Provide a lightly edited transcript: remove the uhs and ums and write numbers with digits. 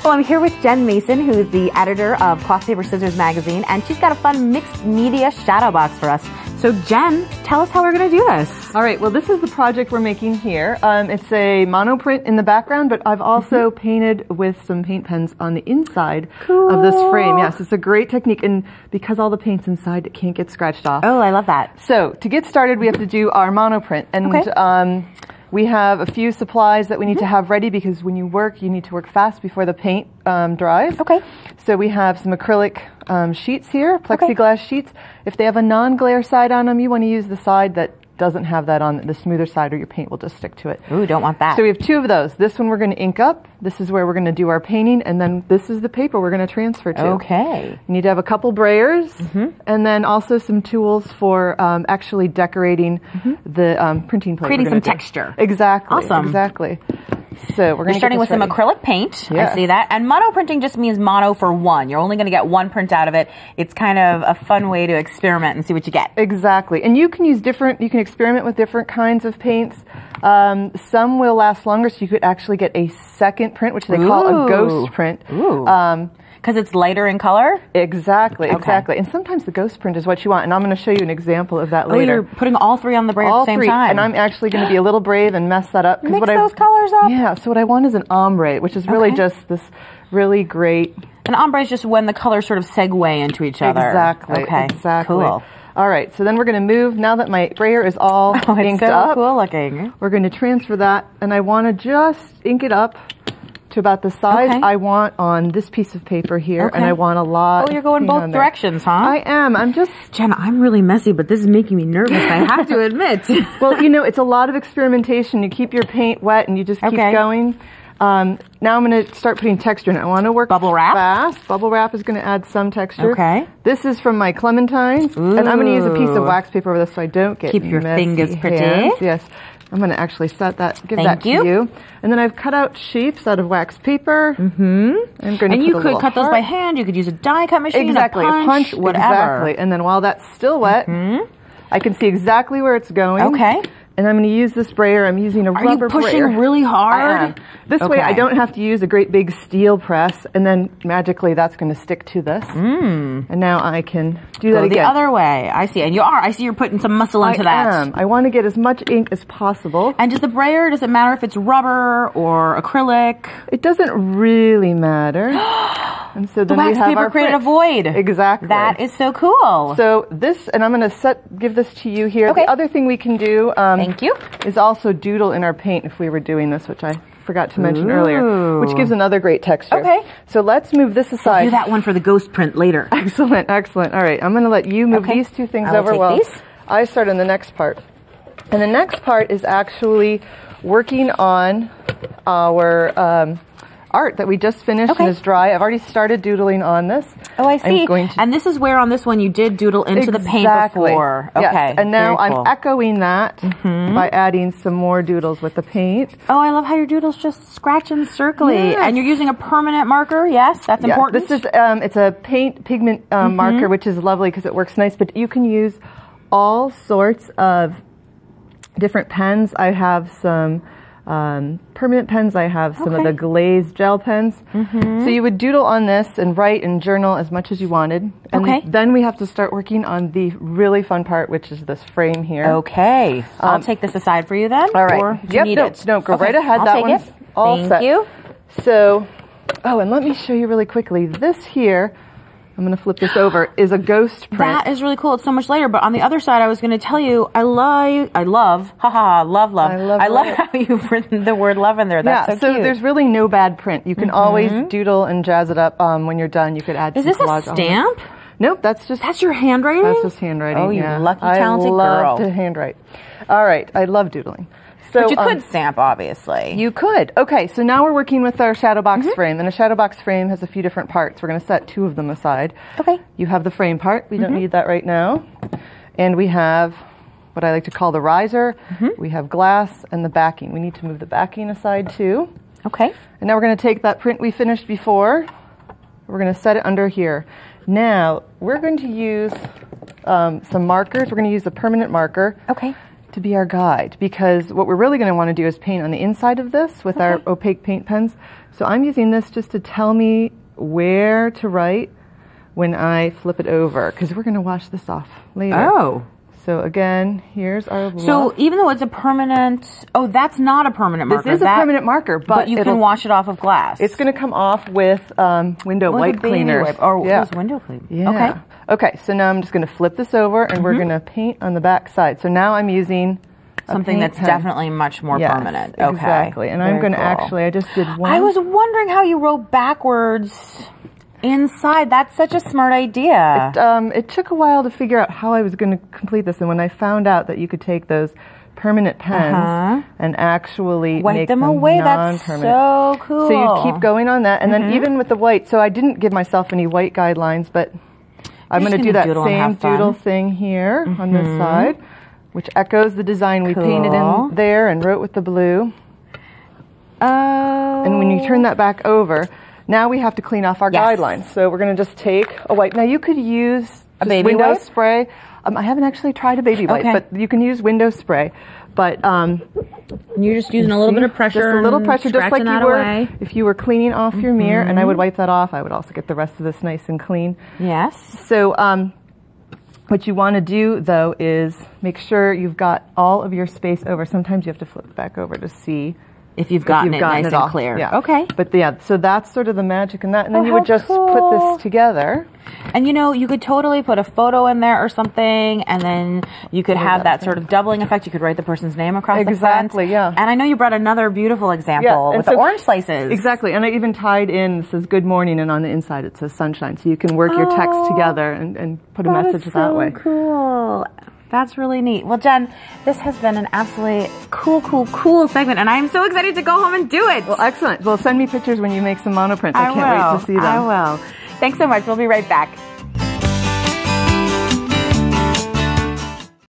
Well, I'm here with Jenn Mason, who's the editor of Cloth Paper Scissors magazine, and she's got a fun mixed media shadow box for us. So Jenn, tell us how we're going to do this. All right, well, this is the project we're making here. It's a monoprint in the background, but I've also painted with some paint pens on the inside of this frame. Yes, it's a great technique, and because all the paint's inside, it can't get scratched off. Oh, I love that. So to get started, we have to do our monoprint, and we have a few supplies that we need to have ready because when you work, you need to work fast before the paint dries. Okay. So we have some acrylic sheets here, plexiglass sheets. If they have a non-glare side on them, you want to use the side that doesn't have that on the smoother side, or your paint will just stick to it. Ooh, don't want that. So we have two of those. This one we're going to ink up. This is where we're going to do our painting, and then this is the paper we're going to transfer to. Okay. You need to have a couple brayers, and then also some tools for actually decorating the printing plate. Creating some texture. Exactly. Awesome. Exactly. So we're going to starting with some acrylic paint. Yes. I see that. And mono printing just means mono for one. You're only going to get one print out of it. It's kind of a fun way to experiment and see what you get. Exactly. And you can use you can experiment with different kinds of paints. Some will last longer, so you could actually get a second print, which they call a ghost print. Because it's lighter in color? Exactly, exactly. And sometimes the ghost print is what you want, and I'm going to show you an example of that later. Oh, you're putting all three on the braid at the same time. And I'm actually going to be a little brave and mess that up. Mix those colors up? Yeah, so what I want is an ombre, which is really just this really great... An ombre is just when the colors sort of segue into each other. Exactly, exactly. Cool. All right, so then we're going to move, now that my brayer is all inked up. So cool looking. We're going to transfer that, and I want to just ink it up to about the size I want on this piece of paper here, and I want a lot. Oh, you're going both directions, huh? I am. I'm just... Jenna, I'm really messy, but this is making me nervous, I have to admit. Well, you know, it's a lot of experimentation. You keep your paint wet, and you just keep going. Now I'm going to start putting texture in it. I want to work bubble wrap fast. Bubble wrap is going to add some texture. Okay. This is from my clementines, and I'm going to use a piece of wax paper over this so I don't get keep your fingers pretty. Hands. Yes. I'm going to actually set that, give that to you. And then I've cut out shapes out of wax paper. And you could cut those by hand. You could use a die cut machine, a punch, whatever. Exactly. And then while that's still wet, I can see exactly where it's going. Okay. And I'm going to use this sprayer. I'm using a rubber brayer. Are you pushing really hard? I am. This way I don't have to use a great big steel press, and then magically that's going to stick to this. And now I can do that again. The other way. I see. And I see you're putting some muscle into that. I am. I want to get as much ink as possible. And does the brayer, does it matter if it's rubber or acrylic? It doesn't really matter. And so then the wax paper created a void. Exactly. That is so cool. So this, and I'm going to give this to you here. The other thing we can do thank you. is also doodle in our paint if we were doing this, which I forgot to mention earlier, which gives another great texture. Okay. So let's move this aside. We'll do that one for the ghost print later. Excellent, excellent. All right, I'm going to let you move these two things over while I start on the next part. And the next part is actually working on our art that we just finished and is dry. I've already started doodling on this. Oh, I see. And this is where on this one you did doodle into the paint before. Okay. Yes. And now I'm echoing that by adding some more doodles with the paint. Oh, I love how your doodles just scratch and circly. And you're using a permanent marker. Yes, that's important. This is it's a paint pigment marker, which is lovely because it works nice. But you can use all sorts of different pens. I have some permanent pens. I have some of the glazed gel pens. So you would doodle on this and write and journal as much as you wanted. And then we have to start working on the really fun part, which is this frame here. Okay. I'll take this aside for you then. All right. Or do you need it? No, go right ahead. I'll take it. All set. Thank you. So, and let me show you really quickly. This here, I'm going to flip this over, is a ghost print. That is really cool. It's so much later. But on the other side, I was going to tell you, I love how you've written the word love in there. That's so cute. There's really no bad print. You can always doodle and jazz it up. When you're done, you could add some collage. Is this a stamp? Nope, that's your handwriting? That's just handwriting. Oh, you lucky, talented girl. I love to handwrite. All right, I love doodling. So, but you could stamp, obviously. You could. Okay, so now we're working with our shadow box frame, and a shadow box frame has a few different parts. We're going to set two of them aside. Okay. You have the frame part. We don't need that right now. And we have what I like to call the riser. We have glass and the backing. We need to move the backing aside too. Okay. And now we're going to take that print we finished before. We're going to set it under here. Now, we're going to use some markers. We're going to use a permanent marker. Okay. to be our guide, because what we're really going to want to do is paint on the inside of this with our opaque paint pens. So I'm using this just to tell me where to write when I flip it over, because we're going to wash this off later. Oh. So again, here's our blush. So even though it's a permanent, oh, that's not a permanent marker. This is a permanent marker, but you can wash it off of glass. It's going to come off with window wipe cleaner. Oh, yeah. Window cleaner. Yeah. Okay. Okay, so now I'm just going to flip this over, and we're going to paint on the back side. So now I'm using something that's definitely much more permanent. Okay. Exactly. And I'm going to I just did one. I was wondering how you wrote backwards inside. That's such a smart idea. It took a while to figure out how I was going to complete this, and when I found out that you could take those permanent pens and actually wipe make them away, that's so cool. So you keep going on that, and then even with the white, so I didn't give myself any white guidelines, but I'm going to do that same doodle thing here on this side, which echoes the design we painted in there and wrote with the blue. Oh. And when you turn that back over, now we have to clean off our guidelines. So we're going to just take a white. Now you could use a baby window wipe? spray. I haven't actually tried a baby wipe, but you can use window spray. But you're just using a little bit of pressure, just a little pressure, just like you were if you were cleaning off your mirror. And I would wipe that off. I would also get the rest of this nice and clean. Yes. So what you want to do though is make sure you've got all of your space over. Sometimes you have to flip it back over to see if you've gotten it nice and clear. Yeah. Okay. But yeah, so that's sort of the magic in that. And then you would just put this together. And you know, you could totally put a photo in there or something, and then you could have that sort of doubling effect. You could write the person's name across the front. Exactly, yeah. And I know you brought another beautiful example with the orange slices. Exactly, and I even tied in, it says good morning, and on the inside it says sunshine. So you can work your text together and put a message that way. Cool. That's really neat. Well, Jen, this has been an absolutely cool segment, and I am so excited to go home and do it. Well, excellent. Well, send me pictures when you make some monoprints. I can't wait to see them. I will. Thanks so much. We'll be right back.